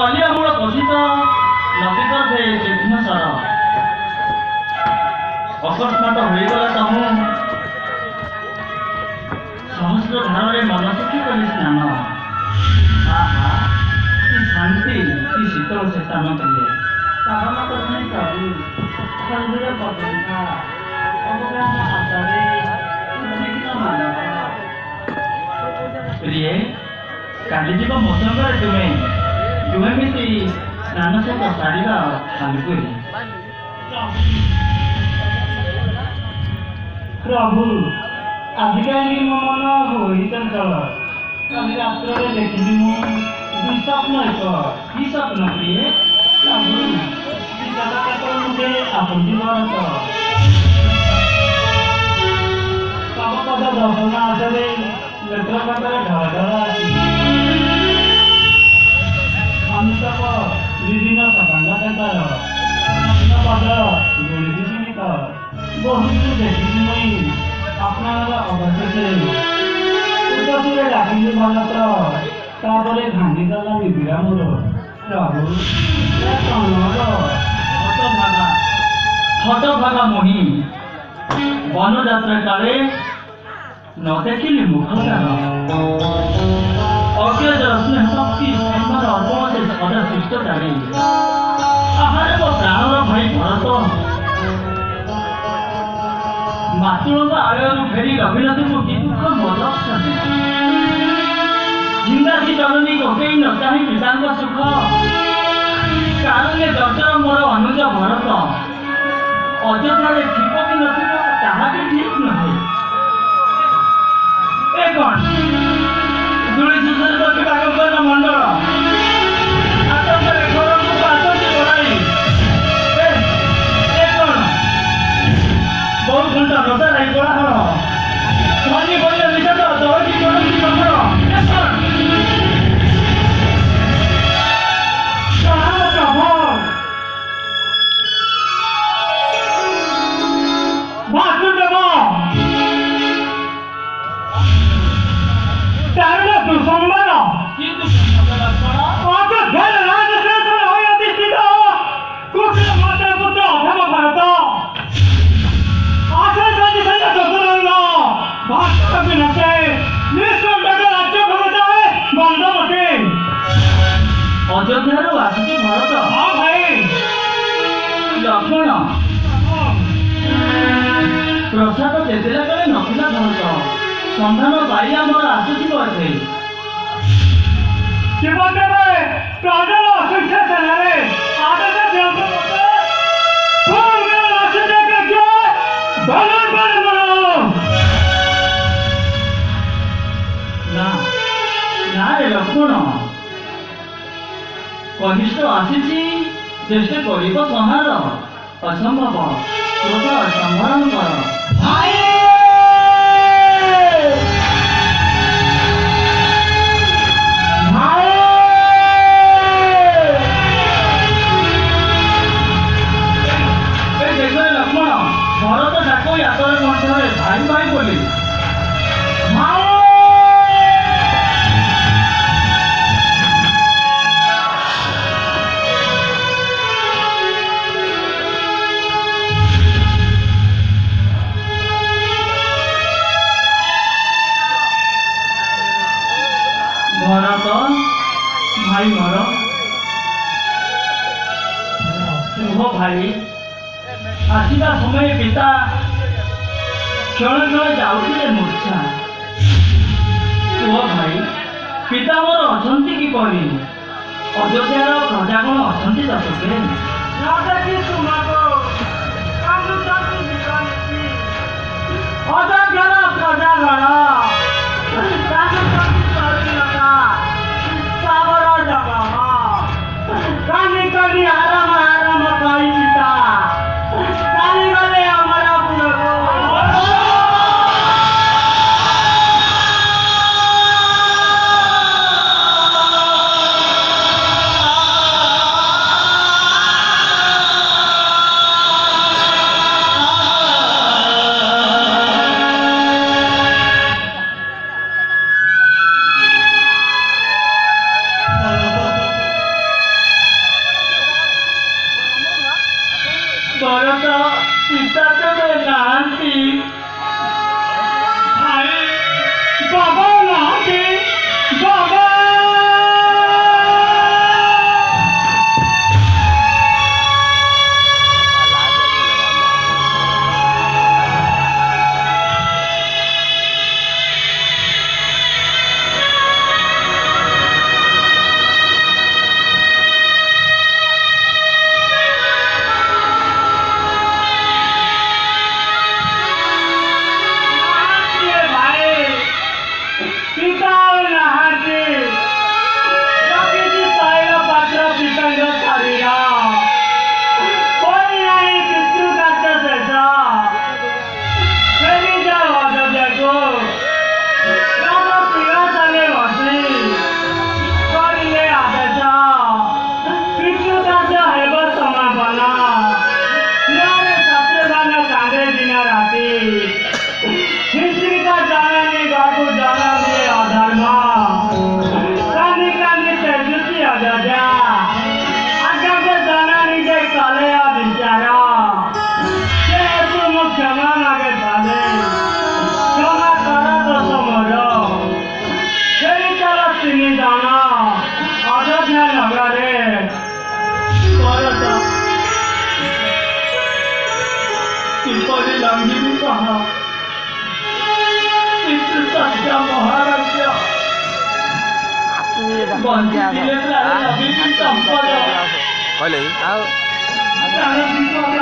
बालिया मूल कथित नदी गर्भे तीर्थन सार अकस्मात होगला तमु सहस्र धारे मन सुखी कली स्नान आहा कि शांति कि शीतल से स्नान कले साधना करने प्रभु फलदूर पदंता अवगान आचारे प्रिय काली जीव मोसंगर तुम्हें मिसी स्नान सहित सारिबा हालुकुरी प्रभु आजिकाली मो मन होई चंचल कल रात्र देखिली मु दुस्वप्न एक कि स्वप्न प्रिय प्रभु मुझे आपन भारत तब पद दर्शन आसरे नेत्र पाखरे ढल ढल आसी अनुताप विभिन्न सभांगा क्षेत्र नग्न पद जोड़ी सीमित बहुत देखी मुई अपना अवशेषे उच्चसुरे डाकिली मात्र तापरे भांगी गला निबिड़ा मोर प्रभु हतभागा मोही वन यात्रा काले न देखिली मुखकार अज्ञज स्नेह शक्ति सुंदर अर्पण से सदा शिष्टाचारी आहार प्राणर भाई भरत मातृ आलयू फेरी रघुनाथ को कि दुख मदर्शन जिंदासी जननी कोई न चाहे पिता सुख कारण जटर मोर अनुज भरत अयोध्या थीप कि नथिब ताहा भी ठीक नहे ए कौन दुली सुसरित कागज मंडल आतंकरे घर को आतंकी बढ़ाई ए कौन बहुत घंटा रोजा रही बड़ा हर धनी बोलिए निकट दौड़ी चढ़ी कमर ए कौन अयोध्यार आसुची भरत हाँ भाई लक्ष्मण प्रसाद देदेला बेले नथिला भरत संधान पाई आमर आसुची बोधे शिवदेव प्राजल असंख्य सेनारे आदर देव ना रे लक्ष्मण कनिष्ठ आसी ज्येष्ठ कर संहार असंभव क्रोध संभरण कर लक्ष्मण भरत डाक यातर कंठे भाई भाई बोली भरत भाई मोर शुभ भाई आसवा समय पिता क्षण क्षण जाऊे मूर्छा कह भाई पिता मोर अच्छा कि करी अयोध्यार प्रजागण अच्छा दशके अयोध्यार प्रजागण आराम आराम कही पिता गले हमारा के थाले क्षमा करा तो समझो तेरी तरफ तीन दाना अयोध्या नगरे करता किपरि लंघिनी कहा पितृ सत्य महाराज्य बंदी दिले प्राण अभिषेक संपद पहले आओ प्राण